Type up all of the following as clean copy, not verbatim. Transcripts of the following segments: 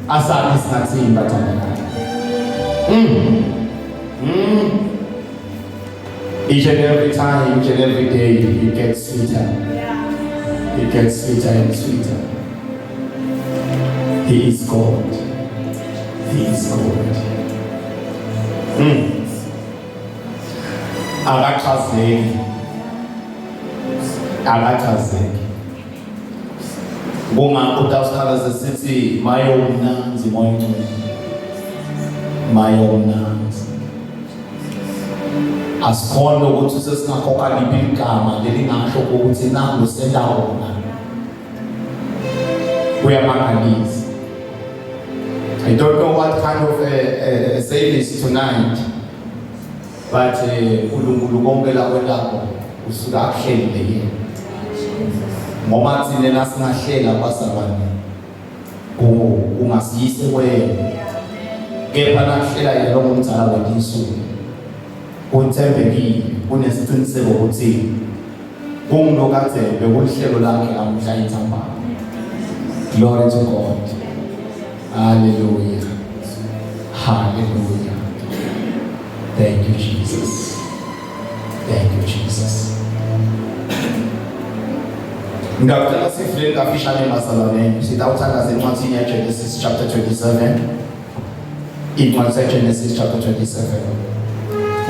Asabi singathini bathandana. Each and every time, each and every day, it gets sweeter. It gets sweeter and sweeter. He is God. He is God. Akachazeki. Bunga utawusikhala zesithi mayomnanzi mayomnanzi. Asikhona ukuthi sesingakhoka liphi igama lelingasho ukuthi nangu sendawona. Kuyamangalisa. I don't know what kind of a service tonight, but uNkulunkulu konke la kwelapho usuka akuhlelile yena. Ngoba thina nasingahlela basabani ungasiyise wena. Kepha nakuhlela yena lo ngumzala wethu kunthembekile kunesiqiniseko ukuthi kungilokathe bekulihlelo lakhe amhla ithambana. Glory to God. Hallelujah. Hallelujah. Thank you, Jesus. Thank you, Jesus. Ngakuthatha sifike ngafishane emazalwaneni sitawuthandaza encwadini ya Genesis chapter 27. Incwadi ya Genesis chapter 27.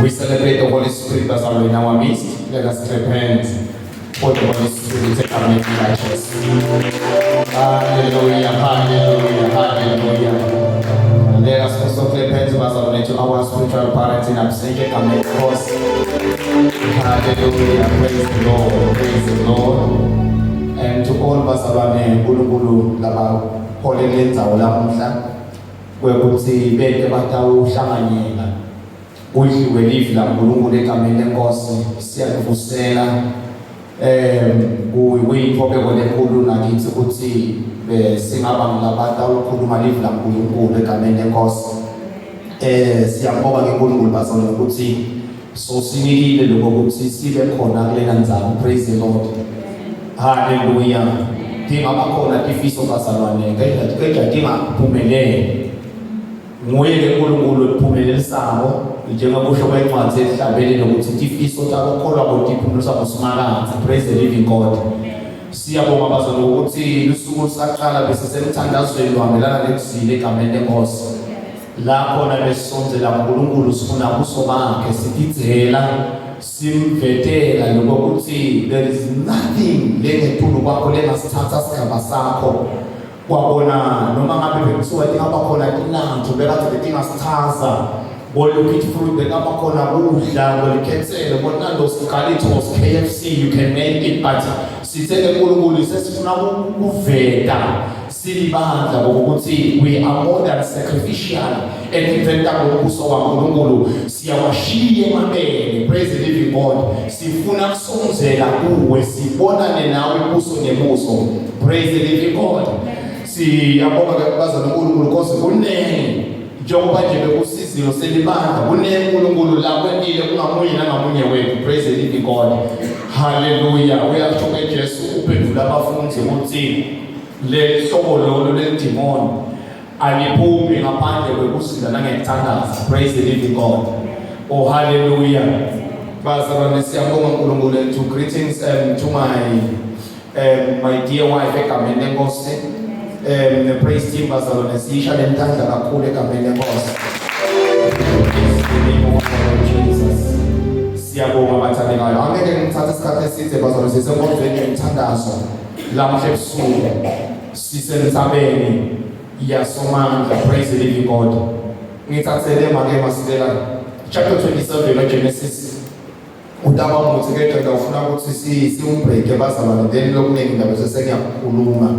We celebrate the Holy Spirit as in our midst. Let us repent for the Holy Spirit to come and teach us. Hallelujah, hallelujah, hallelujah. Let us also repent to our spiritual parents in absentia and make us. Hallelujah, praise the Lord, praise the Lord. And to all of us around Gulu laba holy lenza ulamuhla kwekuthi beke batawuhlanganyela udliwe live la uNkulunkulu egameni lenkosi siyakuvusela kuyinhlobeko lenkulu nakithi ukuthi singaba ngilabata ukukhuluma live la uNkulunkulu egameni lenkosi siyabonga ngeNkulunkulu bazalwane ukuthi so sinikile lokho ukuthi sibe khona kulena ndzaba. Praise the Lord. Hallelujah. Dinga bakhona tifiso bazalwane kedwa dinga kuphumelele nguye leNkulunkulu liphumelelisako njengoba kusho kwencwadi ehlabele nokuthi tifiso takholwa kodiphumelisa ngosimakade. Praise the living God. Siyabonga bazalwane ukuthi lusuku saqala bese semthandazweni luhambelana lekuzile egameni lenkosi lapho na besonzela uNkulunkulu sifuna kuso bakhe sitithela simvetela lokuthi there is nothing lengethulu kwakho lengasithatha sigaba sakho kwabona noma ngabe bekuthiwa ingaba khona inanto bekade betingasithaza bolukithi fruit bekaba khona kudla ngolikhethele bona lo Scalitos KFC you can make it, but sithele uNkulunkulu sesifuna ukuveta silibandla ngokuthi we are more than sacrificial eventa ngokuso kwaNkulunkulu siyawashiya emabele. Praise the living God. Sifuna kusonzela kuwe sibonane nawe kuso ngemuso. Praise the living God. Siyabonga kubazana uNkulunkulu konke kunene njengoba nje bekusizilo selibandla kunene uNkulunkulu la kwendile kungamunye nangamunye wethu. Praise the living God. Hallelujah. Uyathoka Jesu uphendula abafundi ukuthi le hlobo lolo ledemon aliphumi ngaphandle kwekusinda nangekuthandaza. Praise the living God. Oh hallelujah. Bazalwane siyabonga uNkulunkulu and to greetings to my dear wife egameni lenkosi. The praise team bazalwane sisha lentandla kakhulu egameni lenkosi. Jesus. Siyabonga bathandekayo. Angeke ngithathe isikhathi eside bazalwane sisenkonzweni yomthandazo. Lamhle ebusuku sisemhlabeni yasomandla. Praise the living God. Ngithathele make masibela chapter 27 of Genesis. Utaba muthi ke ufuna ukuthi siumbreak bazalwane then lokuningi ndaba sesengiyakhuluma.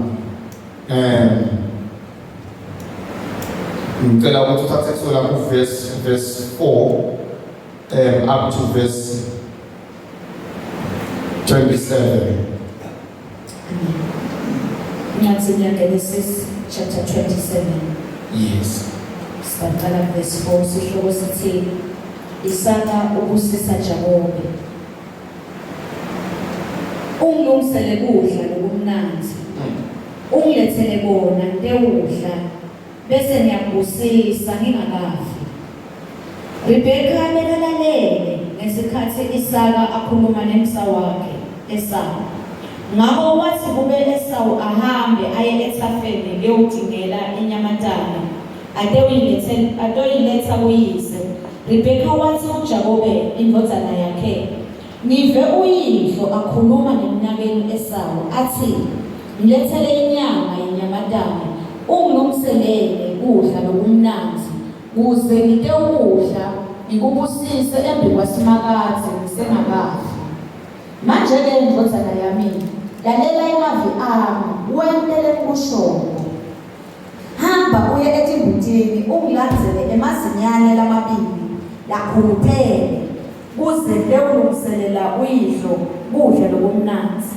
Ngicela ukuthi uthathe kusukela ku verse 4 up to verse 27. Genesis chapter 27. Yes. Saqala verse 4 sihloko sithi Isaka ubusisa Jakobe. Ungilungisele kudla lokumnandi. ungilethele bona ngidewudla bese ngiyakubusisa ngingakafi. Rebecca bekalalele ngesikhathi Isaka akhuluma nemsa wakhe Esawu. Ngakho wathi kube Esawu ahambe aye ethafeni leyodingela inyamatana atoyiletha kuyise. Rebecca wathi uJakobe indodana yakhe, ngive uyihlo akhuluma nemnyakeni Esawu athi, ngilethele inyama yenyamatana ungilungiselele ukudla lokumnanzi kuze ngite ukudla ngikubusise embi kwasimakazi ngisengakafi. Manje-ke ndodana yami, lalela imavi ami wentele kushongo. Hamba uye etimbutini ungilandzele emazinyane lamabili lakhuluphele kuze ngiyewulungiselela uyihlo kudla lokumnanzi.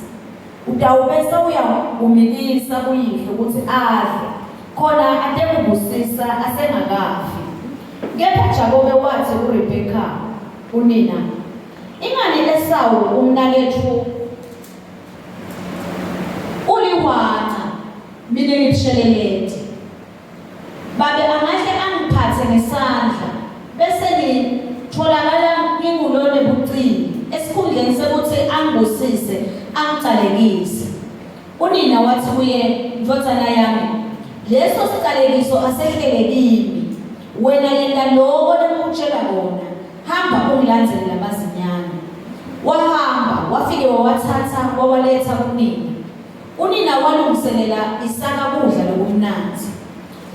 Utawubese uyakumikisa kuyihlo ukuthi adle khona atekubusisa asengakafi. Kepha Jakobe wathi kuRebecca unina, ingani Esawu umnakethu uliwana mina ngibishelelete, babe angahle angiphathe ngesandla bese ngitholakala ngingulone bucini esikhundleni sekuthi angibusise angicalekise. Unina wathi kuye, ndodana yami, leso sicalekiso asehlele kimi, wena yenda lokho lemutshela kona, hamba ungilandzele lamazinyane. Wahamba wafike wawathatha wawaletha kunina. Unina walungiselela Isaka kudla lokumnanzi.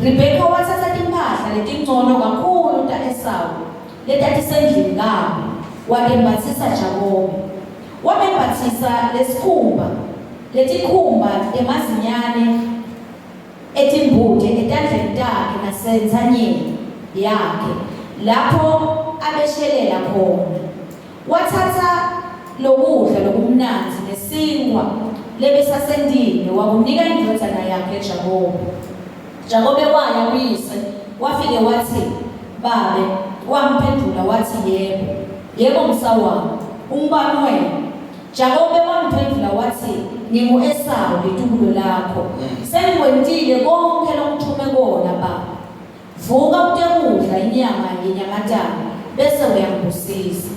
Rebecca wathatha timpahla letingcono kakhulu ta Esawu letatisendlini kabo wakembathisa Jakobe. Wamembathisa letikhumba emazinyane etimbuti etandleni takhe nasenzanyeni yakhe lapho abeshelela khona. Wathatha lokudla lokumnanzi nesinkwa lebesasendini wakunika indodana yakhe Jakobe. Jakobe waya kuyise wafike wathi, babe, wamphendula wathi yebo, yebo msa wami, ungubani wena? Jakobe wamphendula wathi, ngingu-Esawu litubulo lakho. Sengikwentile konke longithume kona baba. Vuka utekudla inyama yenyamatana bese uyangibusisa.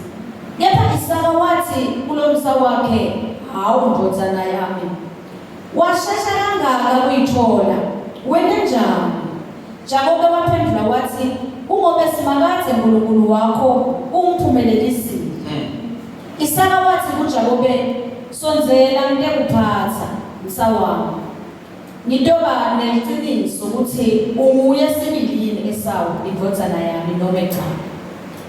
Kepha Isaka wathi kulo msa wakhe, hawu ndodana yami, washesha kangaka kuyithola, wena njani? Jakobe waphendula wathi, kungobe simakaze uNkulunkulu wakho ungiphumelelisile. Isaka wathi kuJakobe, sonzela ngitekuphatha msa wami. Ngitoba neliciniso ukuthi unguye sibilini Esawu indodana yami noma cha.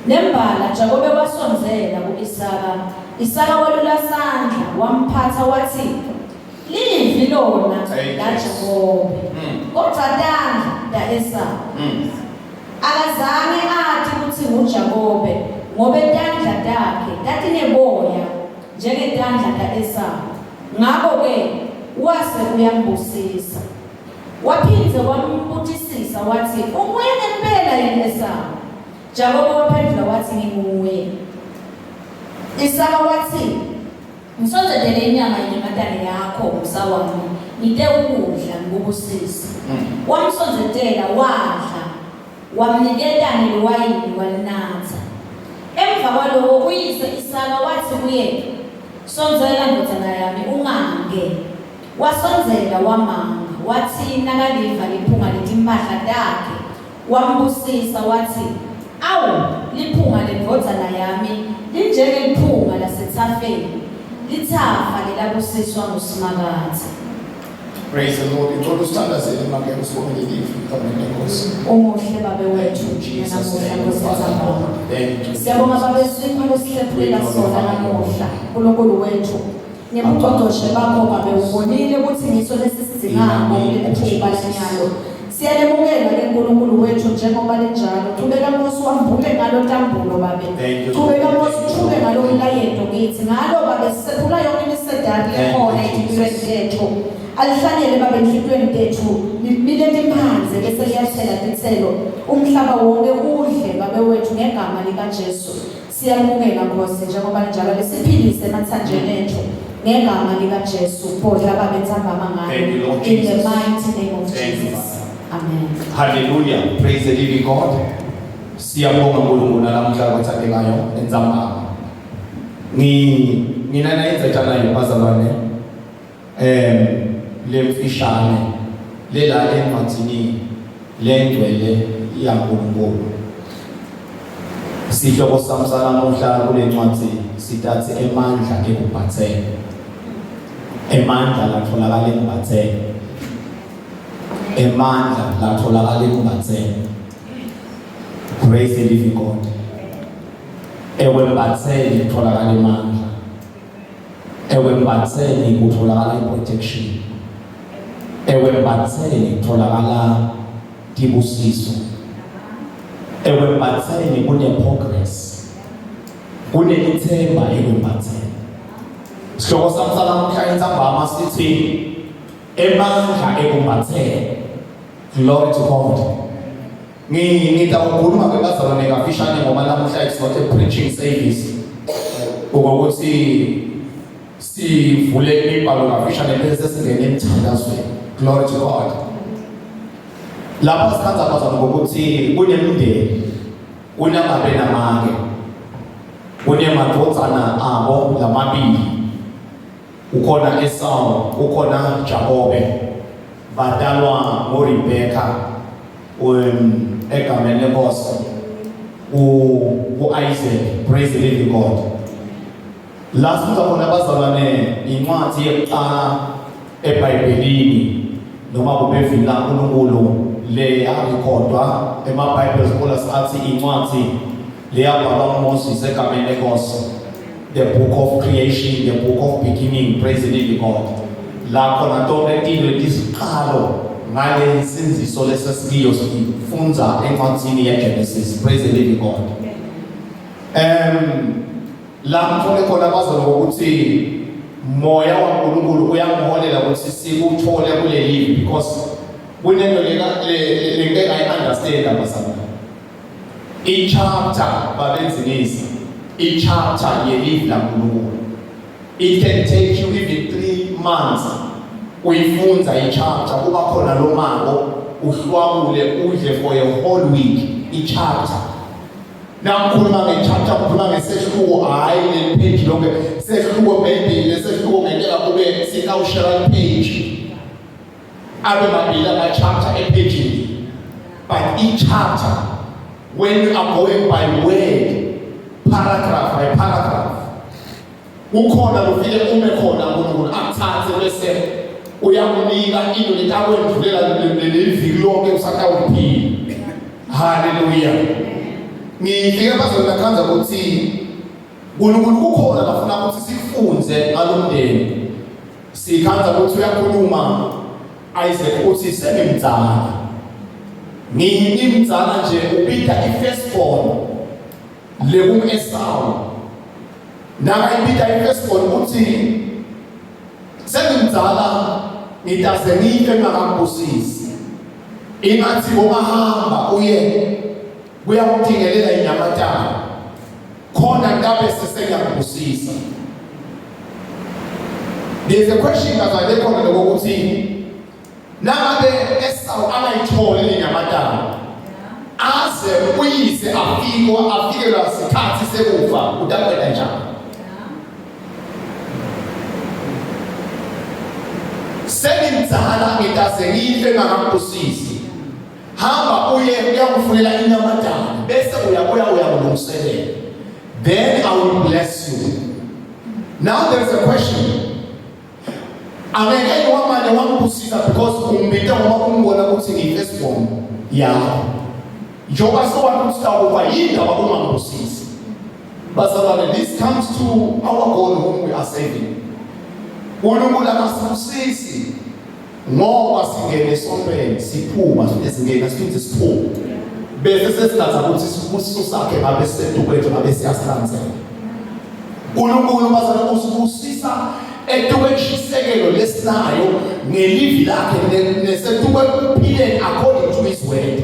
Nembala Jakobe wasonzela ku-Isaka. Isaka walula sandla wamphatha wathi, livi lona la Jakobe kodwa tandla ta Esawu. Akazange athi ukuthi nguJakobe ngoba tandla takhe tatineboya njengetandla ta Esawu. Ngakho-ke wase uyambusisa. Waphindze wambutisisa wathi, unguye ngempela yini Esawu? Jakobe waphendula wathi, nginguye. Isaka wathi, ngisonzele inyama yenyamatane yakho msa wami, ngite ukudla ngikubusisa. Wamsonzetela wadla, wamnikela neliwayini walinatha. Emva kwalokho uyise Isaka wathi kuye, sonzela ndodana yami ungange. Wasonzela wamanga, wathi nakaliva liphunga letimpahla takhe, wambusisa wathi, awu, liphunga lendodana yami linjenge liphunga lasethafeni, lithafa lelabusiswa ngusimakazi. Praise the Lord. Ngicela usithandazele makeke usibonele livi kamene Nkosi. Umuhle babe wethu namuhla ngosenzamo. Thank you. Siyabonga babe sikhona sihlephulela sona namuhla uNkulunkulu wethu. Ngebuqoqoshe bakho babe ubonile ukuthi ngiso lesizingamo lethuba lanyalo. Siyalemukela ke uNkulunkulu wethu njengoba linjalo. Qhubeka Nkosi wambule ngalo tambulo babe. Qhubeka Nkosi uqhube ngalo mlayeto kithi. Ngalo babe sisephula yonke imisedari lekhona empilweni zethu. Alihlanyele babe enhlitweni zethu. Libile imphanze bese liyathela izithelo. Umhlaba wonke udle babe wethu ngegama likaJesu. Siyamukela Nkosi njengoba linjalo lesiphilise emathanjeni ethu. ngegama likaJesu bodla babethambama Thank you, ngayo Lord in the Jesus. mighty name of Thank you, Jesus. Father. Amen. Hallelujah. Praise the living God. Siyabonga uNkulunkulu nalamhla kwethathekayo entsambama. Mina nayenza njalo bazalwane. Lemfishane lela emanzini lengcwele yaNkulunkulu. Sihloko sami sanamuhla kule ncwadi sitathi Emandla Ekwembatseni. Emandla latfolakala Ekwembatseni. Emandla latfolakala Ekwembatseni. Praise the living God. Ekwembatseni kutholakala amandla. Ekwembatseni kutholakala protection. Ekwembatseni kutholakala tibusiso. Ekwembatseni kune progress. Kune ithemba ekwembatseni. Sihloko sami sanamuhla entsambama sithi Emandla Ekwembatseni. Glory to God. Ngitawukhuluma ke bazalwane kafishane ngoba namuhla it's not a preaching service. Ukuthi sivule imibhalo kafishane bese singene emthandazweni. Glory to God. Lapha sikhanza bazalwane ngokuthi kunemindeni kunamabe namake. Kunemadvodzana abo lamabili. Ukhona Esau, ukhona Jakobe. Badalwa ngoRebecca. Egameni lenkosi u-Isaac. Praise the living God. Last siza khona bazalwane incwadi yokuqala eBhayibhelini noma kubevini laNkulunkulu le yarekhodwa emaBhayibheli scholars athi incwadi le yabhalwa nguMoses egameni lenkosi. The book of creation, the book of beginning. Praise the living God. La khona tonke into lesiqalo ngale insinziso lesesikiyo sifunza encwadini yeGenesis. Praise the living God. La mthole khona bazalwane ukuthi moya waNkulunkulu uyamholela ukuthi sikuthole kule live because kunento leke I-understand abazalwane. I-chapter babenzinisi. I-chapter ye-live laNkulunkulu. It can take you even 3 months. Uyifunza i-chapter kuba khona lo mako uhlwabule udle for a whole week i-chapter. Nakhuluma nge-chapter kukhuluma ngesehluko hayi le page lonke sehluko maybe lesehluko ngentela kube sikawushare page abe mabili ama-chapter epage. But each chapter when you are going by word paragraph by paragraph ukhona lufike ume khona uNkulunkulu akuthathe bese uyakunika into letakwendlulela leliviki lonke usakawuphila. Hallelujah. Ngifike bazalwane nakhanza ukuthi uNkulunkulu ukhona bafuna ukuthi sifunze ngalomndeni. Sikhanza ukuthi uyakhuluma Isaac uthi sengimdzala. Ngimdzala nje ubita i-firstborn le Esau. Nakayibita i-firstborn uthi sengimdzala ngitase ngife ngakambusisi. Ingathi bomahamba uye kuyakudingelela inyamatana khona ngabe sesengiyakubusisa. There's a question bazalwane khona lokuthi nangabe Esau angayithole le nyamatana aze uyise afike la sikhathi sekufa udakwela njani? Sengimdzala ngitase ngife ngakambusisi. Hamba uyakufunela inyamatana bese uyakulungiselela. Then I will bless you. Now there is a question. Angeke iwamane wambusisa because umbita ngoba umbona ukuthi ngi-firstborn yakho. Njoba sowakuthawuba yindaba ungambusisi. Bazalwane, this comes to our God whom we are serving. uNkulunkulu akasibusisi ngoba singene esontweni siphuma singena siphinde siphume. Bese sesigaza ukuthi sibusiso sakhe ngabe sedu kwethu ngabe siyasihlanzela. uNkulunkulu bazalwane usibusisa etukweshisekelo lesinayo ngelivi lakhe nesetukwe kuphile according to his word.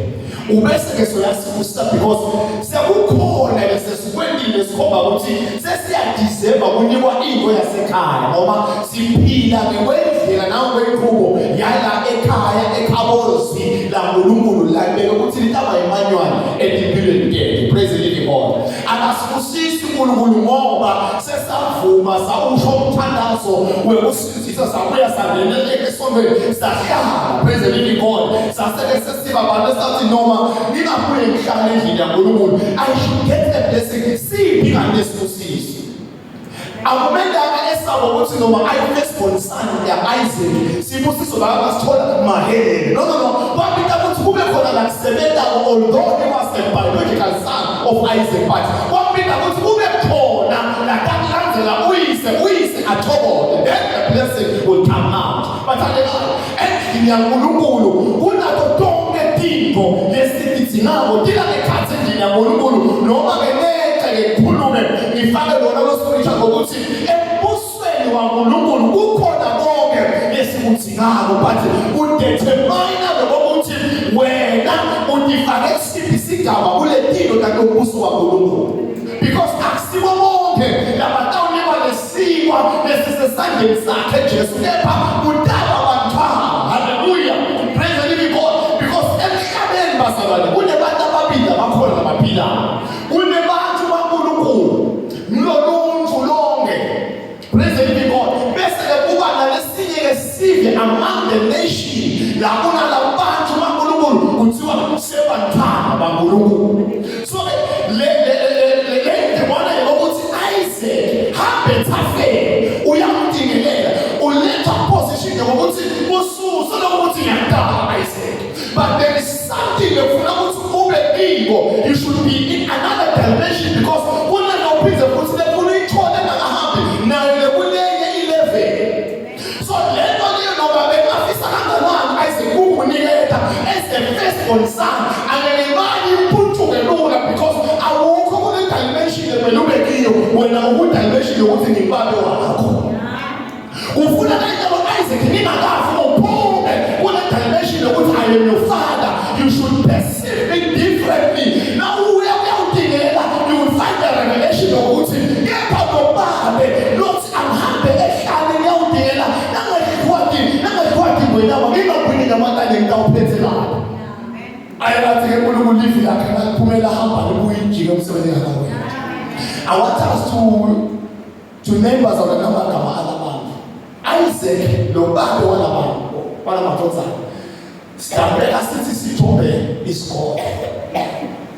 Ubese ke soyasibusisa because sekukhona lesesikwendi sesibili lesikhomba ukuthi sesiyadizemba kunikwa into yasekhaya ngoba siphila ngekwendlela nangokwekhubo yala ekhaya ekhabozi la uNkulunkulu la beke ukuthi litaba Emandla empilweni yethu. Praise the living God. Akasibusisi uNkulunkulu ngoba sesavuma sawusho umthandazo wekusizisa sabuya sangena esontweni sahlala. Praise the living God. Saseke sesiba abantu sathi noma ningabuye ngihlale endlini yaNkulunkulu, I should get a blessing. Siphi kanti esibusisi? Akumendanga esabo ukuthi noma ayifesibonsana ya-Isaac sibusiso la sithola mahelele. No. Kwapita ukuthi kube khona la kusebenza although he was the biological son of Isaac, but kwapita ukuthi kube khona la kakulandela uyise athobole, then the blessing will come out. But endlini yaNkulunkulu kunazo tonke tinto lesitidingako tina ekhatsi endlini yaNkulunkulu noma ngekhulume ngifake lona lo spiritual ngokuthi embusweni waNkulunkulu kukhona konke lesikudingako, but udetermine ngokuthi wena undifake isiphi isigaba kule tinto takumbuso waNkulunkulu, because akusibo bonke labatawunikwa lesikwa lesisesandleni sakhe Jesu, kepha kudala bantwana. Hallelujah, praise the living God. Because emhlabeni bazalwane kunebantu ababili abakhona labaphilayo, kunebantu baNkulunkulu mloluntu lonke. Praise the living God. Bese kuba nalesinye esivye among the nation la kunalabantu baNkulunkulu kuthiwa sebantwana baNkulunkulu. So le ukuthi Isaac hambe tafe uyamdingelela uletha position ngokuthi ususo lokuthi ngiyadala Isaac, but there is something efuna ukuthi ube kibo. You should be in another dimension because kunalo phize futhi lefuna uyithole nangahambe nayo lekunenye i-level. So lento leyo noma bengafisa kangakanani Isaac ukunikela as the firstborn son angelemali imputhuke lula because awukho kule dimension ebelube kiyo wena ukudimension yokuthi ngibambe wakho. Ufuna kanjalo Isaac ningakafi uphume kule dimension yokuthi I am your father. You should perceive it differently. Now uyawudingela, you will find the revelation yokuthi ngepha nobabe lothi angihambe ehlane ngiyawudingela nangayikwadi wena ngingabuyini ngamatanye ngitawuphethe lapho. Ayelathi ke uNkulunkulu livi lakhe laphumela hamba libuyinjike umsebenzi yakhe. I want us to name us on amagama alabantu. Isaac lo babe walamadodana sihlambeka sithi sithombe is God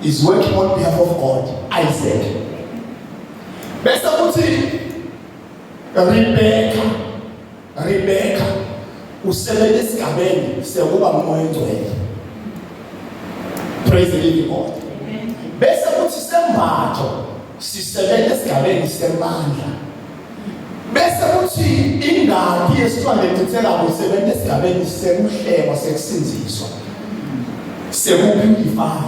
is working on behalf of God. Isaac bese kuthi Rebecca usebenza esigabeni sekuba umoya engcwele. Praise the living God. Bese kuthi sembatho sisebenza esigabeni semandla. Bese kuthi ingadi yesitwana lethethela kusebenza esigabeni semhlebo sekusinziswa sekupurify.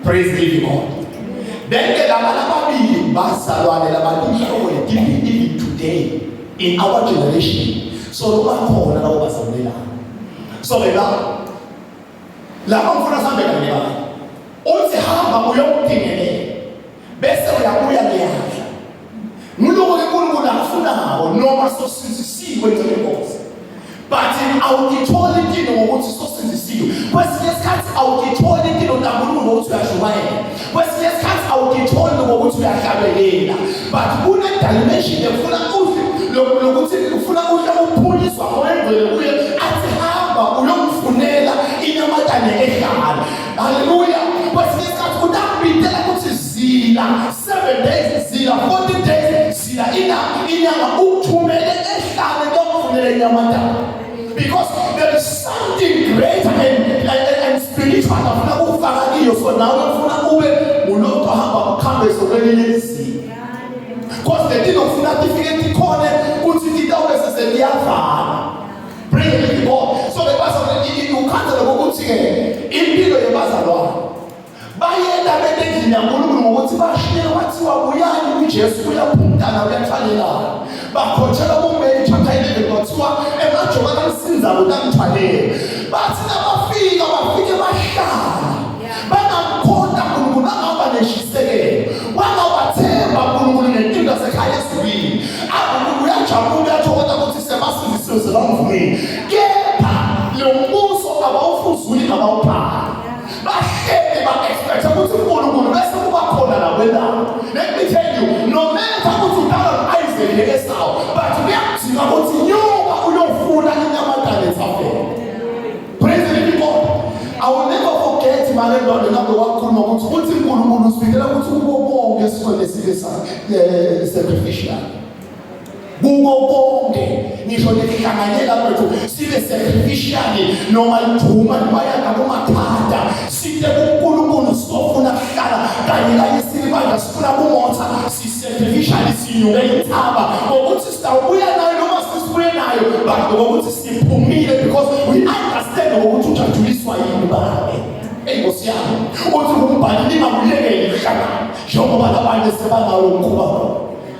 Praise the living God. Then ke labana babili bazalwane labantu ihlobo even today in our generation. So lo bakhona lawo bazalwana. So la mfuna sambe kanjani uthi hamba uyokudingelela bese uyabuya ngiyadla ngiloko lenkulunkulu akufunako noma sosinzisiwe njengenkosi, but awukitholi into ngokuthi sosinzisiwe. Kwesinye isikhathi awukitholi into kaNkulunkulu ngokuthi uyashumayela, kwesinye isikhathi awukitholi ngokuthi uyahlabelela, but kune dimension efuna lokuthi ufuna ukuphunyiswa ngoengcwele kuye athi hamba uyomfunela inyamatane ehlala. Hallelujah. Kwesinye isikhathi kudabidela ukuthi zila 7 days zila 40 days zila inyanga ukuthumele ehlale lokufundela inyamatane, because there is something greater and spiritual afuna ukufaka kiyo. So nawe ufuna ube umuntu ahamba ukhambe sokwelinye izinga, because the thing of certificate khona ukuthi titawe sesiyavana. Praise the living God. So the pastor ukhanzela ukuthi ke impilo yebazalwane bayenda bedendlini yaNkulunkulu ngokuthi bashiye wathiwa buyani kuJesu uyaphumdana uyathalelana bakhotshela kuMatthew chapter 11 kwathiwa emajokana lisinza lokangithwalele bathi nabafike bahlala bangamkhonda uNkulunkulu angaba neshisekelo wangabathe ukuze bangivumile. Kepha lo mbuso abawufuzuli abawuphali. Bahleli ba-expect ukuthi uNkulunkulu bese kuba khona la kwendawo. Let me tell you, no matter ukuthi udala no-Isaac ne-Esau, but kuyakudinga ukuthi nyoba uyofuna inyamadane ethafeni. Praise the living God. I will never forget my Lord nabo wakhuluma ukuthi uNkulunkulu usifikela ukuthi kubo bonke esikhona sacrificial. Kubo bonke ngisho nehlanganyela kwethu sibe sacrificial noma ijuma bayaka kumakhanda sithe uNkulunkulu sifuna kuhlala kanye kanye silibanga sifuna kumotha si-sacrificial sinyuke inthaba ngokuthi sitawubuya nayo noma sisibuye nayo but ngokuthi siphumile because we understand ngokuthi ujajuliswa yini babe. Enkosi yami uthi umbhali lingakulekeli ihlangana njengoba labanye sebanawo umkhuba.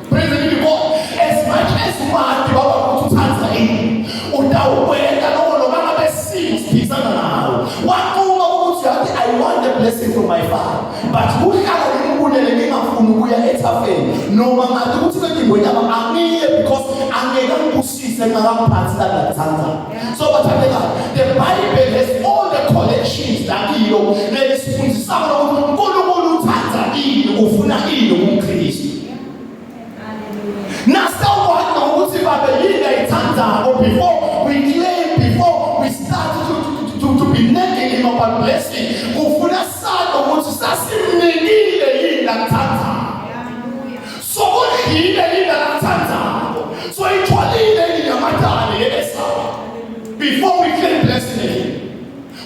Praise the living God. As much as umandi baba ukuthi uthatha ini udawubeka noma ngabe siphizana nawo waqhuma ukuthi yathi I want the blessing from my father but uhlala ngikubulele ngingafuni ukuya ethafeni noma ngathi ukuthi ngidingo yami angiye because angeke ngibusise ngakaphansi la Tanzania. So bathandeka the Bible has all the collections lakilo lesifundisa ukuthi uNkulunkulu uthatha ini ufuna ini kumKristu. Nasawona ukuthi babe yini ayithandako before we claim, before we start to be naked in our blessing ufuna sado ukuthi sasimnekile yini akuthandako so kudlile yini akuthandako so itholile yini yamadala ye-Esau before we claim blessing again.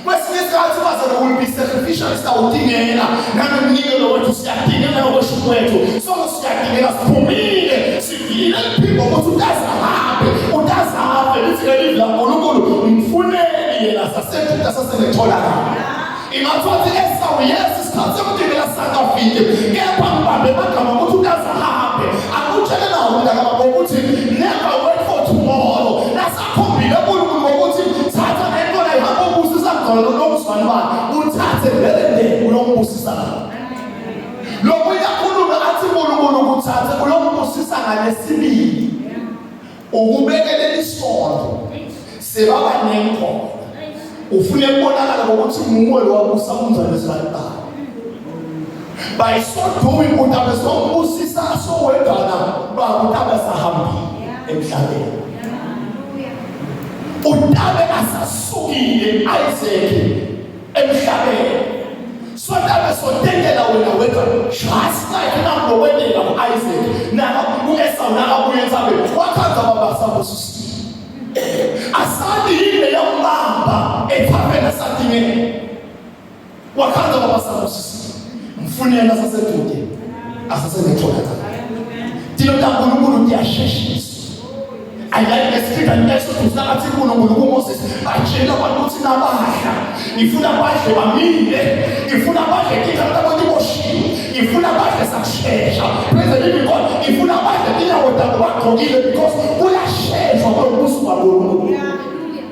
Kwesinye isikhathi bazana will be sacrificial sitawudingela nanomnikelo wethu siyadingela nokweshuku wethu so siyadingela siphumile sivile people ukuthi utazabe lithi ngelive laNkulunkulu ngimfunele yena sasenetholakala ingathothi Esau yes isikhathi sokudingela sakafike kepha mbambe bagama ukuthi utazabe akutshele nawo umntaka ukuthi never wait for tomorrow nasakhombile uNkulunkulu ukuthi thatha nentona ihamba ubusisa khona lokusifana bani uthathe lelende uyombusisa lokhu iyakhuluma athi uNkulunkulu ukuthatha uyombusisa ngalesibili ukubekelela isondo sebaba nenkomo ufune ukubonakala ngokuthi nguwe wabusa umzane zalibala by so doing utabe sombusisa sowedana bakutabe sahambile emhlabeni utabe asasukile Isaac emhlabeni so tabe sodengela wena wedwa just like nambo wedela Isaac na uEsau na abuyenzabe wakhanza baba sabusisi asadi ile yambamba ethapena sadingene wakhanza baba sabusisi mfunela saseduke asasenetholakala dilo taNkulunkulu ndiyasheshisa I like the scripture and Exodus nakathi uNkulunkulu kuMoses batshela abantu ukuthi nabahla ngifuna badle bamile ngifuna badle kinga abantu boshiwe ngifuna badle sakushesha praise the living God ngifuna badle inyawo zabo bagqokile because kuyasheshwa ngobuso baNkulunkulu.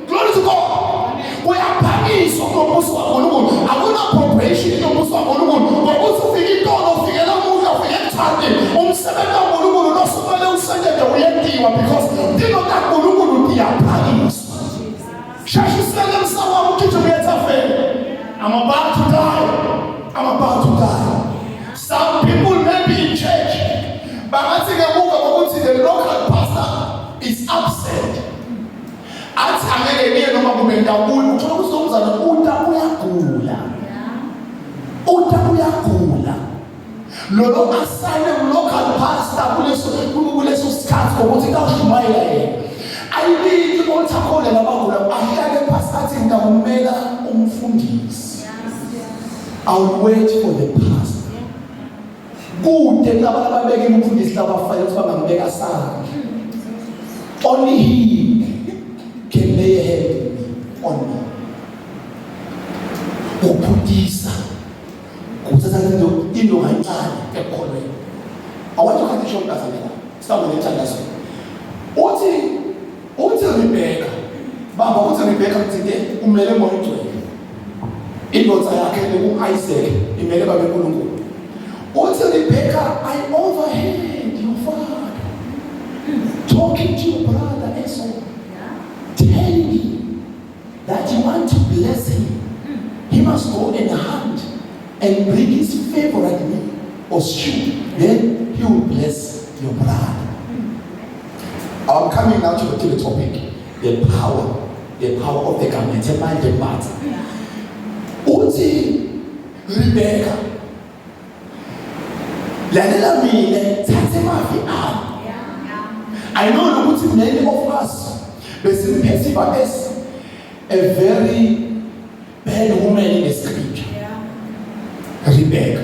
Glory to God. Uyaphakiswa ngobuso baNkulunkulu akuna appropriation ngobuso baNkulunkulu ngokuthi ufike intolo ufikela umuntu ufike ekuthande umsebenzi kaNkulunkulu nosumele usendele uyentiwa because dilo kaNkulunkulu diyaphakiswa. Shashisele msawami ukijuma ethafeni I'm about to die. Some people may be in church bangathi ngemuva ngokuthi the local pastor is upset athi angeke niye noma kube ndabuya uthola ukuthi umzana uyagula lolo asayine local pastor kuleso sikhathi ukuthi kawushumayela yena ayibiki ontakhole labagula ahlale pastor ngidawumela umfundisi I'll wait for the pastor kude laba ababeke umfundisi labafaya ukuthi bangambeka sana only he can lay a hand on me ukudisa kuthatha into kancane ekholweni awatho kanti shonke azamela sitawule nthandazo uthi Rebecca baba uthi Rebecca mthinde umlele moyigcwele indodza yakhe uIsaac imele babe uNkulunkulu uthi Rebecca I overheard your father talking to your brother Esau that you want to bless him, he must go and hunt and bring his favorite meat or stew. Then he will bless your brother. I'm coming now to the topic. The power of the garment. Emandla. Uthi Rebecca. Lalela mina thathe mavi ami. I know ukuthi many of us perceive as a very bad woman in the scripture. Rebecca.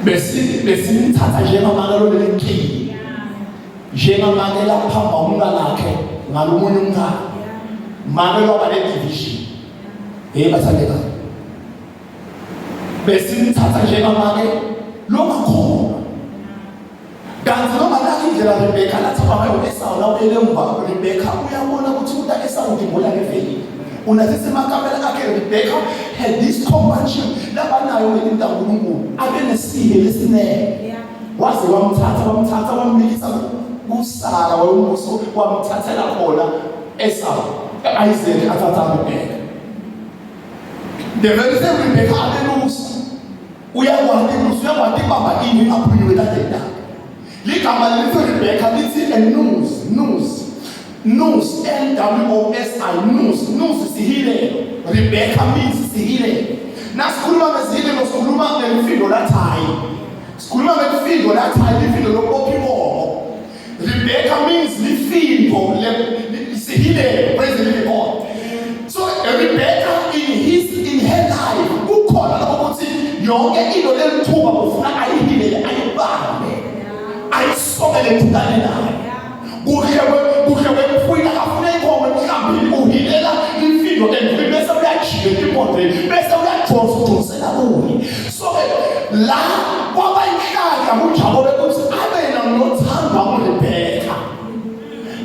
Besimthatha njengamangalo lenkingi. Njengamangela phamba umnganakhe ngalomunye umngane. Mangelo wale division. Bathandeka. Besimthatha njengamangelo lomakhona. Kanti noma lakhe indlela Rebecca lathaba ngayo Esau la ulemva Rebecca uyabona ukuthi umuntu Esau udimbola ngeveli. Unathi semakamela akhe Rebecca had this compassion labanayo ngelinda uNkulunkulu abe nesihe lesinene. Waze wamthatha wamnikisa kuSara wayumbuso wamthathela khona Esau Isaac athatha Rebecca. The very same Rebecca abelusa. Uyakwazi baba ini aphunywe ladela. Ligama lithi Rebecca lithi a nose, N-W-O-S-I, nose sihile. Rebecca means sihile. Na sikhuluma ngesihile sikhuluma ngemfindo lathayi. Sikhuluma ngemfindo lathayi, imfindo lokophibomo. Rebecca means lifindo sihile, praise the Lord. So Rebecca in her life ukhona ukuthi yonke into lelithuba ufuna ayihile ayibambe. Ayisomele tudane naye. Kuhle wefuna afuna inkomo mhlawumbe uhilela imfindo endlule bese uyajika imoto bese uyajonsa kuye. So la kwaba inhlaka kunjalo ukuthi abe nothanda uRebecca.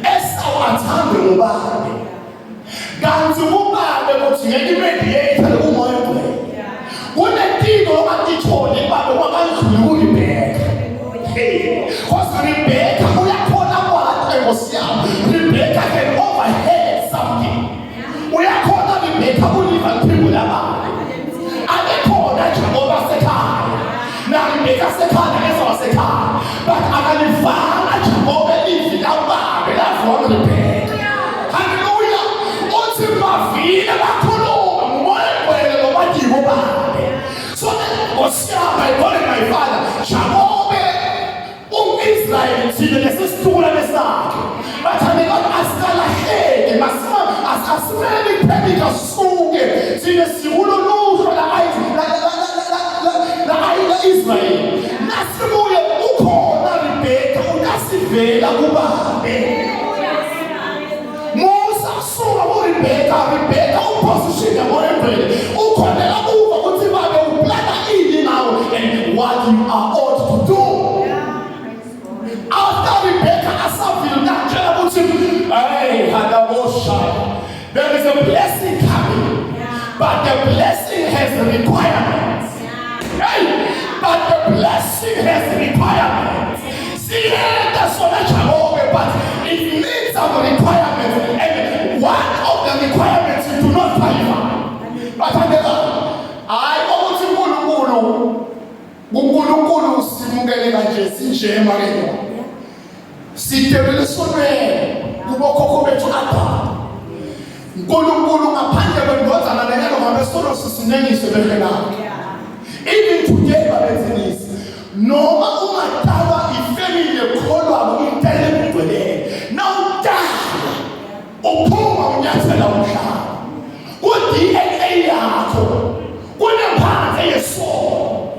Esau athande ngobabe. Kanti ubabe ukuthi ngeke imediate umoya ogcwele. Kunetiko lokatithole babe kwabandlule uRebecca. Because Rebecca uyakhona kwathi engosiyami. Rebecca can overhead something. Uyakhona Rebecca uliva iphimbo labantu. Abekhona nje ngoba sekhaya. Na Rebecca sekhaya ezawasekhaya. But akalivanga nje ngoba livi lababe lavona Rebecca. Hallelujah. Uthi mavile bakhuluma ngomoya ogcwele ngoba ndibo babe. So ngosiyami I told my father, Jacobe Israel thina lesisitula lesakhe bathande asalahleke asimele iphepha suke thina sikuloluhlo la Israel nasibuye ukhona Rebecca unasivela kubabe Musa suka Rebecca uposition yabo empele ukhonela kuba ukuthi babe uplana ini nawe and what you are ought to do. After Rebecca asafil nakutshela ukuthi hey hadabosha there is a blessing coming, but the blessing has requirements. But the blessing has requirements. See, that's what I Jacob, but it needs some requirements, and one of the requirements you do not qualify. But I want uNkulunkulu simukele kanje sinjema ke. Sitebele sonwe kubokhokho bethu Adam. uNkulunkulu ngaphandle kwendodana leyo ngabesono sisinengiswe behlelana. Even today babethenisi noma ungadalwa ifamily ekholwa intele ngcwele. Now die. Uphuma unyathela umhlaba. Ku-DNA yakho kunemphandle yesono.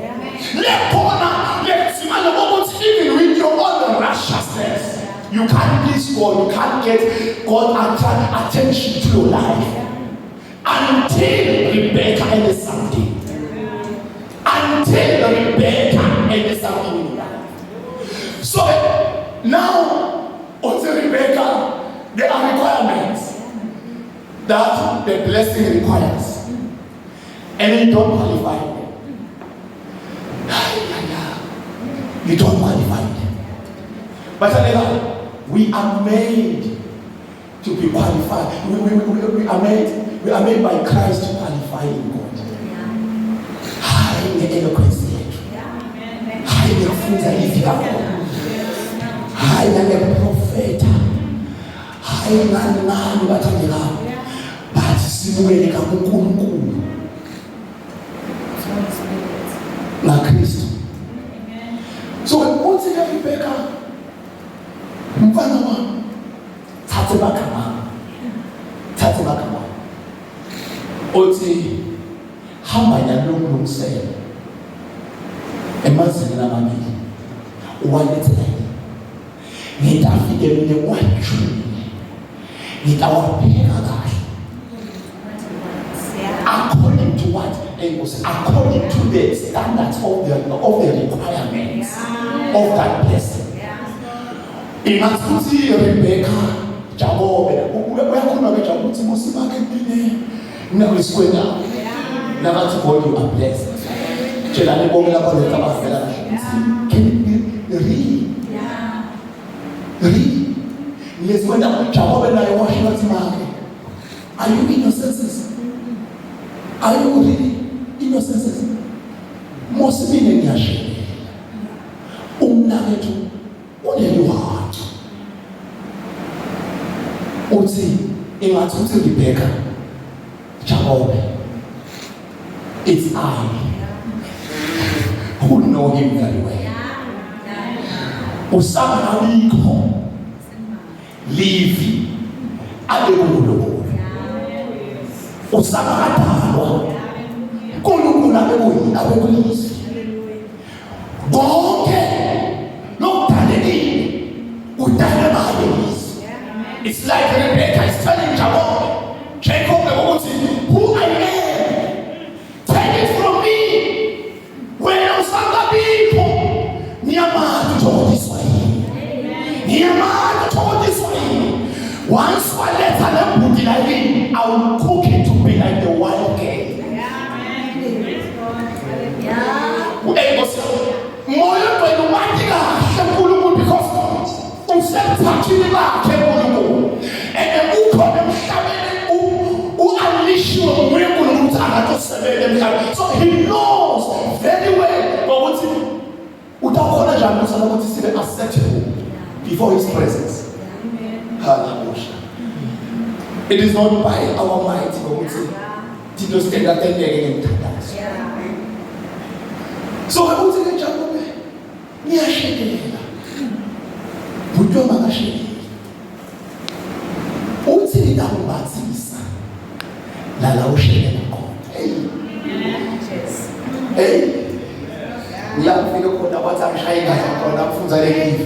Lekhona lezimana ukuthi even with your own righteousness you can't please God, you can't get God's attention to your life until Rebecca ended something. Until Rebecca ended something in your life. So now, until Rebecca, there are requirements that the blessing requires, and you don't qualify them. You don't qualify them. But we are made to be qualified. We are made by Christ to qualify in God. High in the eloquence yet. High in the fruits that is high in the prophet. High in the man but simuleka kunkulunkulu na Kristo. So uthi ke Rebecca mfana wami thathe bakama uthi hamba nalungilungisela emazini amabili uwalethele ngitafike mina kwajule ngitawapheka kahle according to what? According to the standards of the requirements of that person. Ingathi Rebecca Jacob uyakhuluma ke Jacob uthi mosibake mina nakwisikwena nakathi God you are blessed. Tshela bonke lapha letha bavela can really lesikwenda Jacob naye washila thimake. Are you in your senses? Are you really in your senses? Mosibine ngiyashela umnakethu uneliwathi uthi ingathi uthi Rebecca Jacob, it's I who know him very well. Usama abikho livi abekululo usama kadalwa uNkulunkulu abekuyisi bonke lokudalekile udale bayisi. It's like Rebecca is telling Jacob who I am, take it from me. When usanga bikho niyamani tokudiswa once waletha lebhudi lakini I will cook it to be like the wild game. Moyo kwenu matika nkulunkulu because usephathini bakhe nkulunkulu and ukhona emhlabeni u-unleashiwe nguye nkulunkulu ukuthi angatosebele emhlabeni. So he knows very well ukuthi utakhona njani ukuthi sibe acceptable before his presence. Hallelujah. It is not by our might ukuthi thina sitenda tendeke ngemthandazo. So uthi ke Jacob ngiyashekelela buto makashekelela uthi ngidambathisa la ushekelela khona. Hey ngiyafika khona wathi angishayela khona kufunza lekivi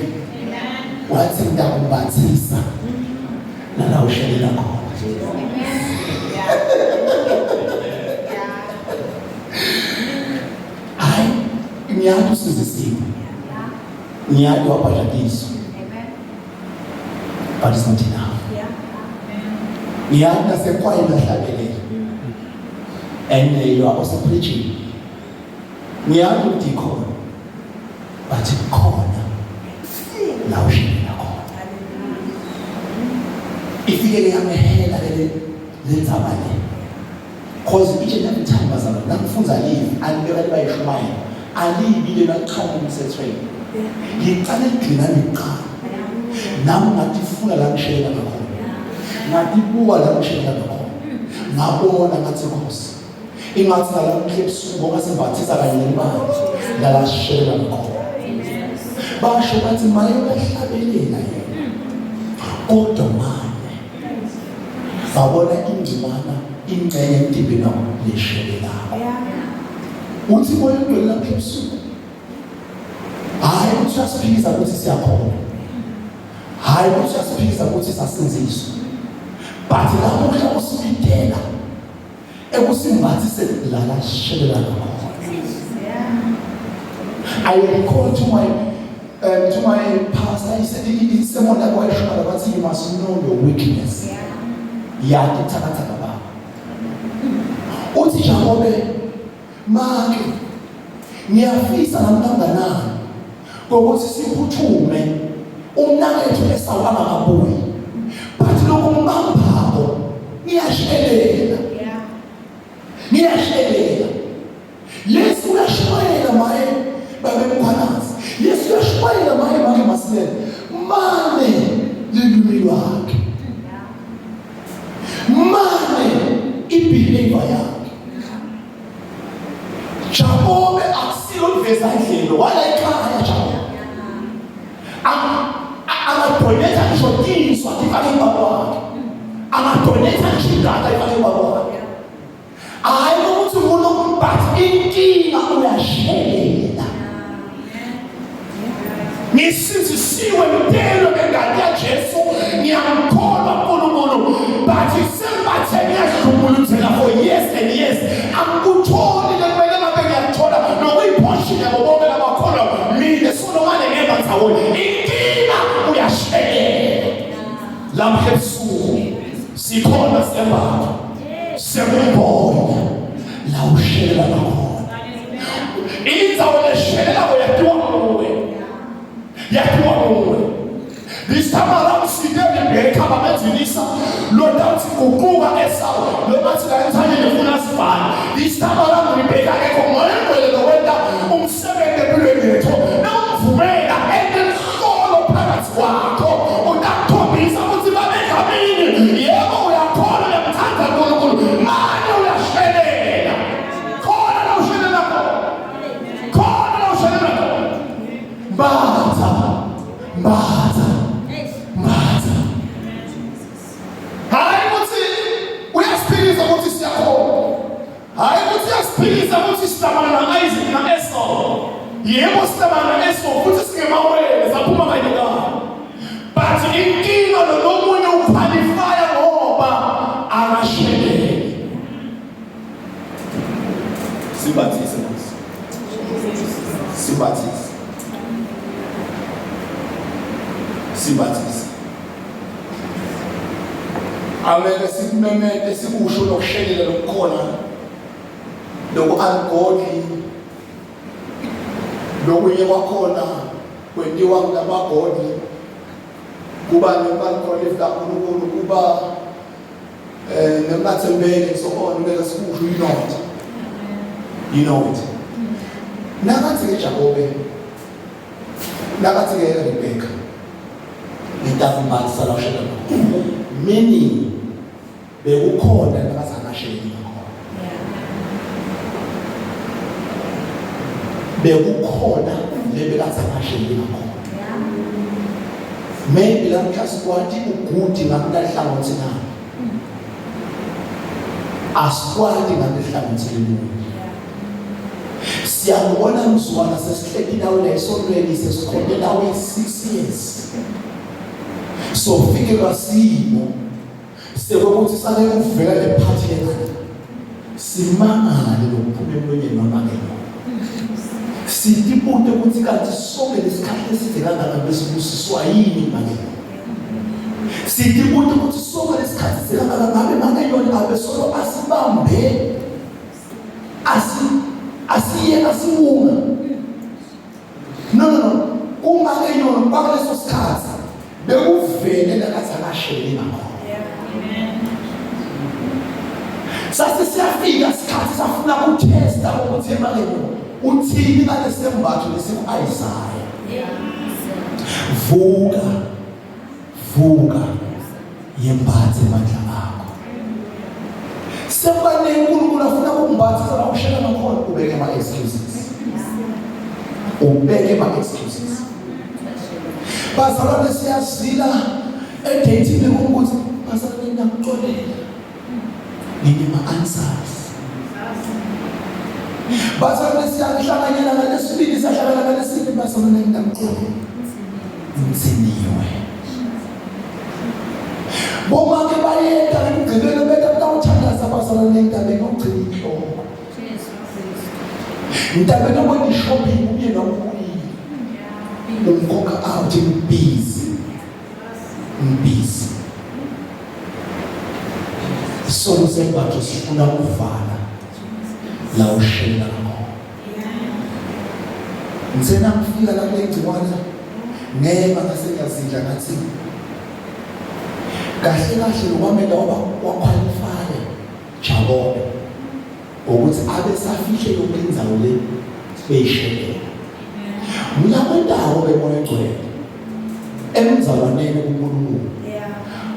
wathi ngidambathisa la ushekelela khona. Niyadu sizisiwe niyadu wabhajadiso but it's not enough. Niyadu nasekwaya nahlabelele and you are also preaching. Niyadu dikona but khona la ushekelela khona ifike leyamehela lenzabale cause each and every time bazama nakufunza live alibekali bayishumayela alibile laqhala umsethweni ngiqale ngina niqala nami ngatifuna la ngishela ngakhona ngatibuka la ngishela ngakhona ngabona ngathi Nkosi ingathi la ngikhebusuku ngoba sembathisa kanye nemali la shela ngakhona basho bathi maye bahlabelela yena kodwa manje babona ingcimana ingcenye entibina leshelelayo uthi moyo ngwela phezulu hayi usasiphisa ukuthi siyakhona hayi usasiphisa ukuthi sasinziswa but lapho mhla usibidela ekusimbathise la shelela ngakhona. I recall to my pastor, he said in someone that was sure you must know your weakness. Yeah, kitakataka baba uthi Jacob make ngiyafisa namntanganani ngokuthi siphuthume umnakethu esawanga kabuyi But lokho ngibambako ngiyashelela. Ngiyashelela. Yesu uyashwayela maye babe Mkhwanazi. Yesu uyashwayela maye Masilela. Mane lelumi lwakhe. Mane ibehavior yakhe. Jakobe akusilo liveza indlela wala ekhaya Jakobe. Amadonetha ngisho ifake ibaba wakhe. Amadonetha ngisho ifake ibaba wakhe. Hayi ukuthi umuntu but inkinga uyashelela. Ngisizisiwe impilo ngengane kaJesu ngiyamkholwa uNkulunkulu but isembathe ngiyadlumuluthela for years and years akutholi lekumele ngabe ngiyathola nokuyiphoshile bonke labakholwa mina Solomon ngebanzawo inkinga uyashelela. Lapha ebusuku sikhona sembatho sekumbona la ushelela nakhona indzawo leshelela uyatiwa kuwe. This time around, see them in the Ekwembatseni, Lord, that's Kukuga Esau, Lord, that's the entire Mkhwanazi. This time around, we pay that Ekwembatseni, the weather, seven the building, now Fumena, and then all of parents wako, or that topic is about to make a meaning. Yeah, we are calling them Tata Gulu, man, you are shedding. Call it out, shedding. Call it out, shedding. Mbata. Uyasiphiza ukuthi siyakhona. Hayi ukuthi uyasiphiza ukuthi sihlangana naIsaac naEsau. Yebo sihlangana naEsau futhi singemawele saphuma kanye naye. But inkinga nomunye uqualifya ngoba akashelele. Sibathise manje. Sibathise. Amele sikumemete sikusho lokushelela lokukhona loku-ungodly lokunye kwakhona kwenziwa ngabagodi kuba nemali kaNkulunkulu kuba nemathembele so on kumele sikusho you know it. Nakathi-ke Jakobe nakathi-ke Rebecca ngitafumbatisa la ushela meaning bekukhona nakazangasheleli khona. Bekukhona lebekazangasheleli khona. Maybe la mhlasikwati ugudi ngakulahlangothi na. Asikwati ngakulahlangothi lemuntu. Siyabona mzwana sesihleki nawe la esonweni sesikhonye nawe 6 years. So fike kwasimo sekuthi sake kuvela lephathi yena simangale lokuphuma emlonyeni nomangelo sidibude ukuthi kanti sonke lesikhathi eside kangaka besibusiswa yini mangelo sidibude ukuthi sonke lesikhathi eside kangaka ngabe mangelo abe solo asibambe asiye asiwunga no umangelo kwaleso sikhathi bekuvele nakazangasheleli ngakho. Sase siyafika isikhathi safuna ukutesta ukuthi emaleko uthini ngalesembatho lesiku-Isaiah. Vuka yembathe emandla akho. Sekubaneke uNkulunkulu afuna ukumbathisa la ushela ngakhona ubeke ama-excuses. Bazalwane siyazila edethini ukuthi bazalwane ngiyakuxolela ngima-answers. Bazalwane siyahlanganyela ngalesibili sahlangana ngalesibili bazalwane ngiyakuxolela ngithiniwe. Bomake bayeda ngigqibele beta utawuthandaza bazalwane ngitabe ngogcina inhloko. Ngitabe nobona ishopping uye nokuyi. Umkhokha out busy. So sembatho sifuna ukuvala la ushela ngakho. Ngitsena ngifika la kule gciwane ngema ngase ngiyazidla ngathi kahle kahle lokwamela waqualify Jakobe ukuthi abe safihle yonke indzawo le beyishekela ngiyakwendawo bemoya egcwele emzalwaneni kuNkulunkulu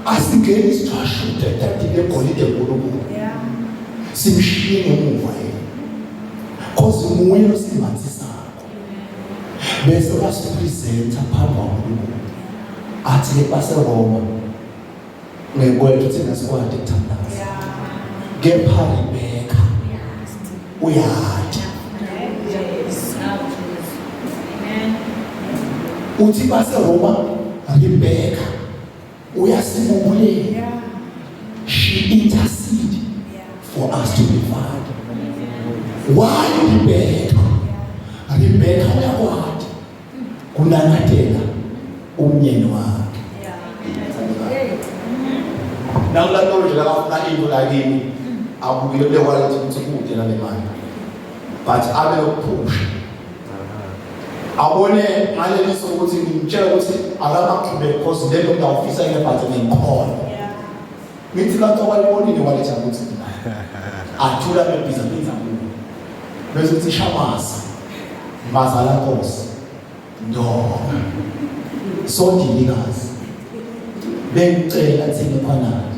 asingeni isithwashude tatile egolide kuNkulunkulu simshiye ngemuva yena cause nguye osimbathisa bese wasipresenta phambi kwaNkulunkulu athi base Roma ngekwethu thina sikwade ukuthandaza kepha Rebecca uyada uthi base Roma Rebecca uyasibubulela she intercede for us to be found. Why Rebecca uyakwadi kunanatela umnyeni wakhe nawulalolo nje lakafuna into lakini abukile wala ukuthi kude nale mali but abe ukuphusha abone ngaleliso ukuthi ngitshela ukuthi akaqhubeke because lento ngiyawufisa ile but ngikhona ngithi kanti okwalibonile waletha ukuthi athula bebhiza kulo bese uthi shamasa mazala Nkosi no so ndilikazi bengicela thina Mkhwanazi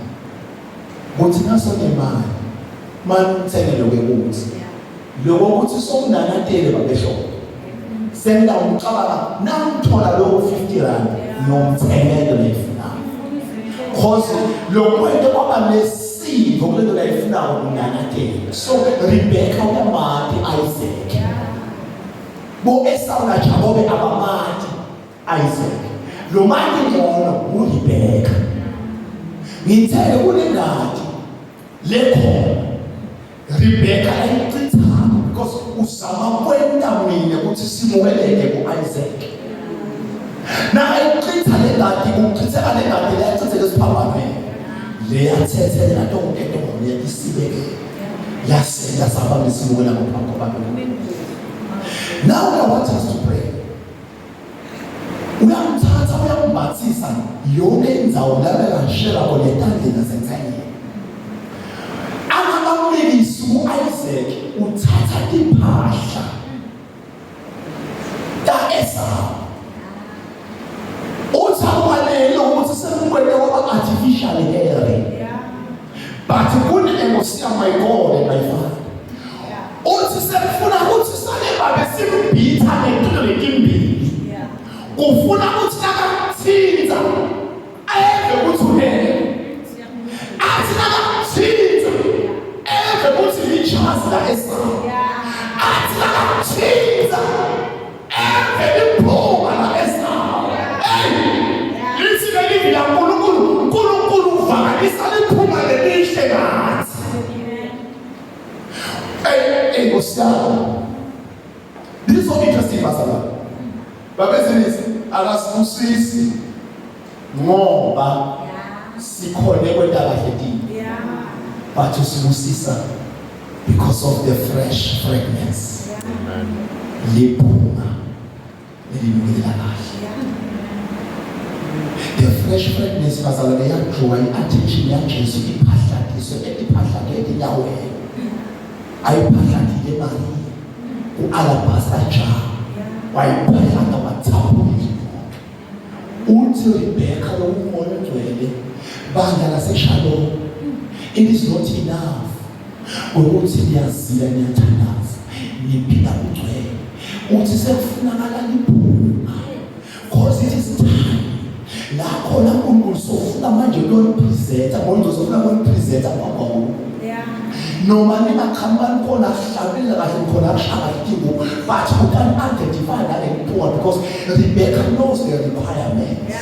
ukuthi naso nemali manithengele kwekuthi lokho ukuthi sokunanatele babehlobo senda umcabanga namthola lokho 50 rand nomthengele lefuna cause lokwento kwaba nesipho kulento la ifuna ukunanatela so Rebecca uyamati Isaac bo Esau na Jakobe abamati Isaac lo manje ngcono uRebecca ngithele kunengadi lekho Rebecca ayichitha because uzama kwenda mina ukuthi simukeleke kuIsaac na ayichitha le ngadi ukuchitha le ngadi le yachitha lesiphamane le yathethe la tonke into le isibeke yasenda saba ngesimukela ngaphambi kwabantu. Now I want us to pray. Uyamthatha uyambathisa yonke indzawo la ngashela khona etandleni nasensayini. Amabamlekisi uIsaac uthatha impahla Esau. Uthabalele ukuthi sekukwele waba artificial hair. But kune-emosi my God and my Father. Uthi sekufuna ukuthi sale babe simbitha ngento lekimbili. Ufuna ukuthi nakathinta eve ukuthi uhele. Athi nakathinta eve ukuthi lichance la Esau. Athi nakathinta eve liphuma la Esau. Lithi lelivi la Nkulunkulu uvakalisa liphuma lelihle ngathi. Hey, Oscar. This is so interesting, Pastor. Babezinizi akasibusisi ngoba sikhona kwendaba hedini. But usibusisa because of the fresh fragrance. Liphuma elimukela kahle. The fresh fragrance bazalwane yakujwa attention yaJesu iphahlatiso ephahlakele yawe. Ayiphahlakile mali ualabasta jar wayiphahlaka bathawuli uthi Rebecca lo umoya ogcwele banga laseShalom. It is not enough ukuthi niyazila niyathandaza niphila ugcwele uthi sekufunakala liphuma because it is time la khona uNkulunkulu sofuna manje lo presenter bonke sofuna lo presenter kwaNkulunkulu. Noma ningakhambani khona hlabela kahle khona ashaka idingo but you can identify that important because Rebecca knows the requirements.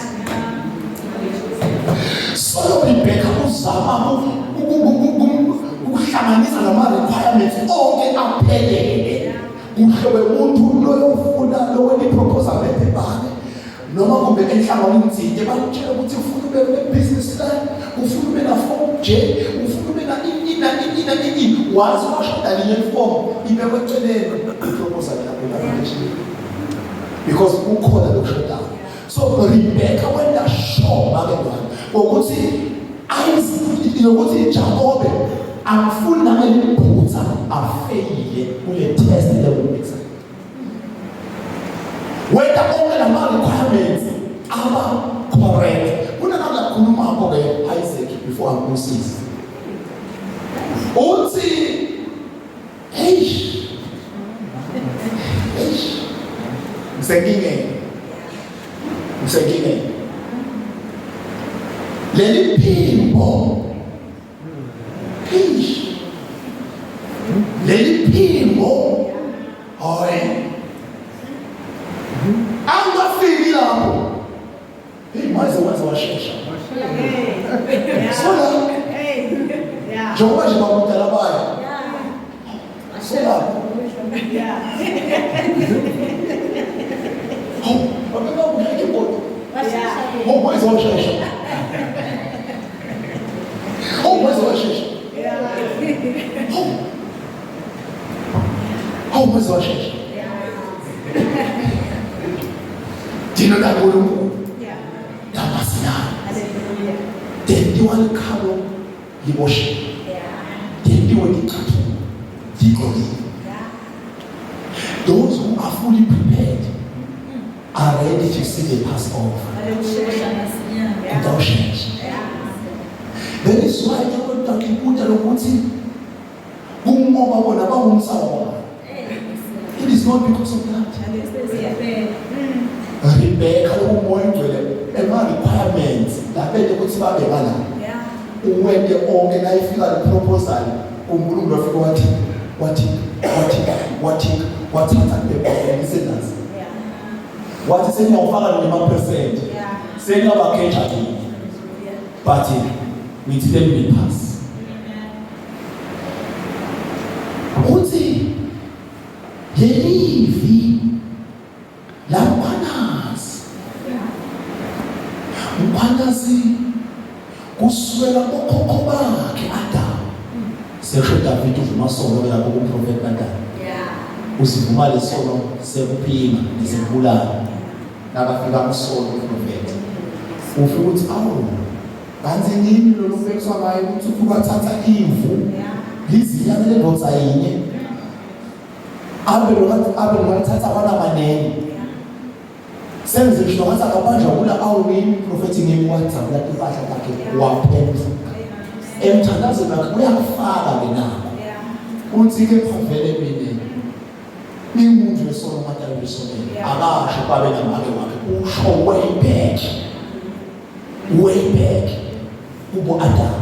So Rebecca uzama ukuhlanganisa nama requirements onke aphelele uhlobo umuntu loyofuna loweni proposal bebhane noma kumbe enhlanganweni nzinde bakutshela ukuthi ufuna ube ne-business plan, ufuna ube na-form J, ufuna ube na-ini wazi washoda linye form ibekwe eceleni iproposal yakho because ukhona lokushodayo. So Rebecca wenda sure bakendwana ukuthi Ukuthi Jacobe angifuni nami liphutha afeyile kule test lekumisa. Whether onke lama requirements aba correct. Kuna nala khuluma ngakho ke Isaac before angusisi. Uthi Msengine. Leli phimbo. Leli phimbo. Hoy. Angafiki lapho. Maze washesha. Sola. Njengoba nje bamudala bayo. Sola. Maze washesha. Maze washesha. Dino da Guru. Damasina. Tendiwa kalo liboshi. Tendiwa dikatu. Dikoli. Those who are fully prepared are ready to see the Passover. Without change. That is why they were talking about it is not because of that. Rebecca, requirements that when they organize the proposal, what is in your father percent? Say no vacation, but we didn't be pass. Uthi yelivi la Mkhwanazi kuswela kokhokho bakhe Adam. Sesho David uvuma sono lapho kumprofeti Adam. Usivuma lesono sekuphima nesibulala. Nakafika umsolo kumprofeti. Ufika uthi awu kanti yini lo lobekiswa ngayo ukuthi ufuka thatha imvu lizinyane lendoda yinye abe ngathatha abana abanene senze ngisho ngathi akabanjwa kula awini prophetic name WhatsApp lapho impahla yakhe waphenza emthandazo bakhe uyafaka benako uthi ke phavele mina umuntu esolo matayo esolo akasho babe namake wakhe usho way back kubo Adam.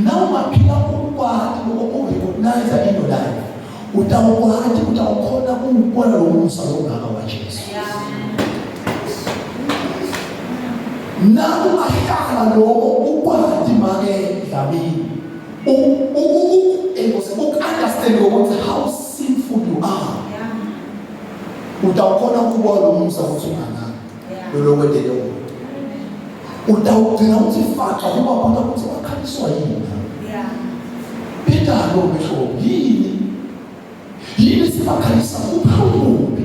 Now maphila ukwathi ukurecognize into life. Utawukhona ukubona lo musa longaka wa Jesu. Now ahlala lokho ukwathi make dlamini. Understand ukuthi how sinful you are. Utawukhona ukubona lo musa ukuthi ungana. Lo kwendele utawugcina uthi faka ngoba abantu ukuthi bakhaliswa yini. Peter lo besho yini sibakhalisa uphawubi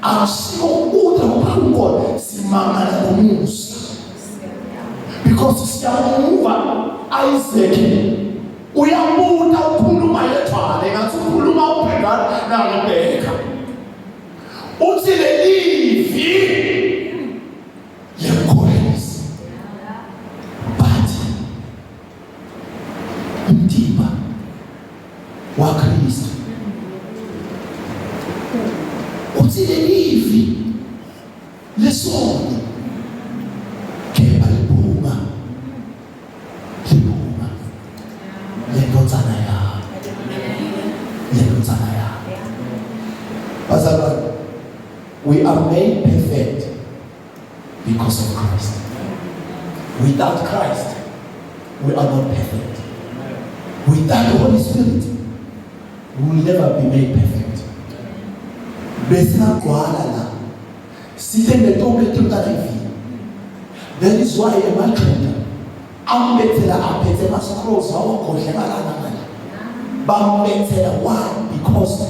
asiko uta uphawuko simangala nomusa because siyamuva Isaac uyabuta ukhuluma yethwale ngathi ukhuluma ubhekana na Rebecca uthi lelivi wa Kristo uthi lelivi lesono keba libuma lendodzana ya bazalwane we are made perfect because of Christ. Without Christ we are not perfect. Without the Holy Spirit we will never be made perfect. Besina kwala la. Sitende tobe tutalivi. That is why Emandla ambethela aphethe mascrolls awakhohlekala ngani. Bambethela why? Because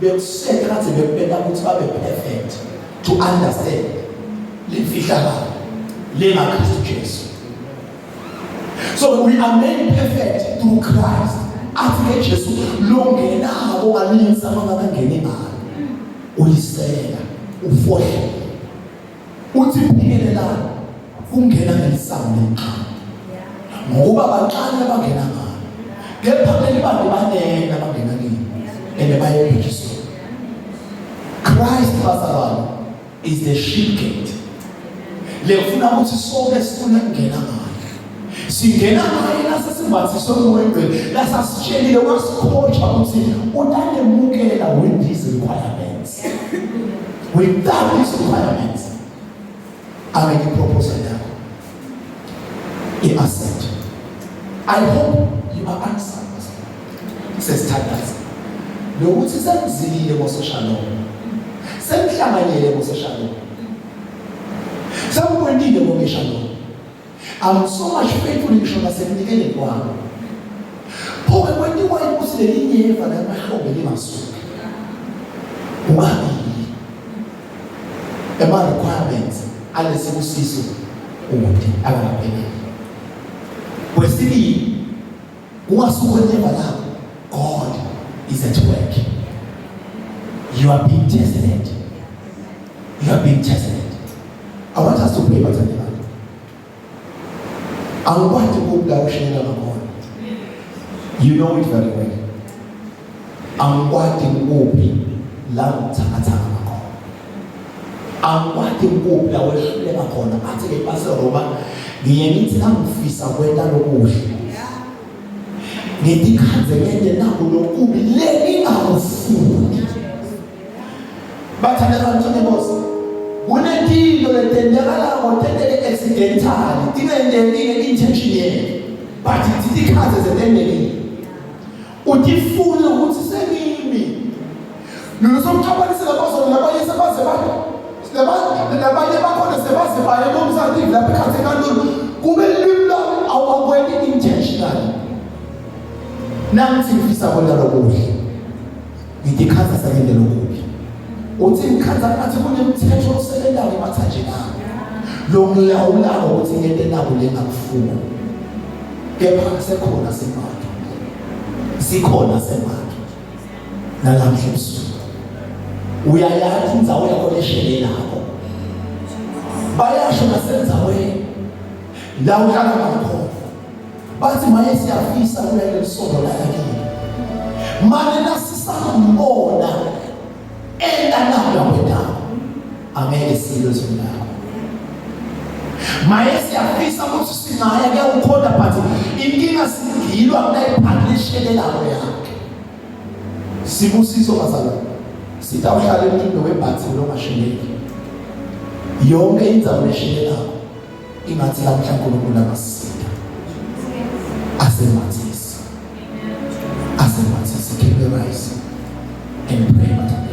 bekuseka ngathi bekubeka ukuthi babe perfect to understand le fihla la le Kristu Jesu. So we are made perfect through Christ. Athi ke Jesu longenako alinsa mangakangene ngalo. Uyisela, ufohle. Uthi phekelela ungena ngelisango lenqaba. Ngoba baqala bangena ngalo. Kepha phela abantu banena bangena kini. Ene bayebhekiswa. Christ bazalwane is the sheep gate. Lefuna ukuthi sonke sifuna ukungena ngayo. Singena ngayo lasesibathiswe umoyeni lasasitshelile wasikhotsha ukuthi utalemukela with these requirements. Without these requirements, ake proposal yakho i-accept. I hope you are answered. Sesithandaza lokuthi sengizilile ngoseshalom, sengihlanganyele ngoseshalom, sengibonile ngomeshalom. I'm so much faithful in shona sekunikele kwami. Phoke kwentiwa ukuthi leli nyeva la mahlobo limasuka. Ubani requirements alesibusiso ukuthi akaphelele. Kwesibili ungasuka nyeva lakho, God is at work. You are being tested. You are being tested. I want us to pray about it. I want to go down Shenandoah. You know it very well. I'm wanting to be long time. I'm wanting to go down Shenandoah. I take a pass over. The enemy time fisa wenda lokushi. Ngedikhaze ngende nabo lokubi leni awufuni. Bathandana boss. Kunentilo letendekala ngotendele accidentally. Tingendele intentionally. But idikhaze zetendele. Utifuna ukuthi semimi. Nilosomkhabanisa labazo labanye sebaze bani. Labanye bakhona sebaze baye bomzanti lapha ekhathe kanulu. Kube lula awakwenzi intentionally. Nansi ngifisa kwenda lokuhle. Ngidikhaza sakende lokuhle. Uthi ngikhaza ngathi kunemthetho osebenzayo emathanjeni ami. Lo ngilawulayo ukuthi ngente nabo lengakufuna. Kepha sekhona semali. Sikhona semali. Nalamhla ebusuku. Uyayathi indzawo yakho leshelelako. Bayasho nasendzaweni. La uhlala ngakho. Bathi maye siyafisa kuya lesondo la yakini. Manje nasisambona endanabo wena. Amele silo zonako. Maye siyafisa ukuthi sinaya ke ukhoda but inkinga singilwa kunayiphakishelelako yakhe. Sibusiso bazalwane. Sitawuhlala emntwini webathi lo masheleli. Yonke indzawo leshelelako ingathi lamhla uNkulunkulu akasita. Asemathisi. Can we rise and pray?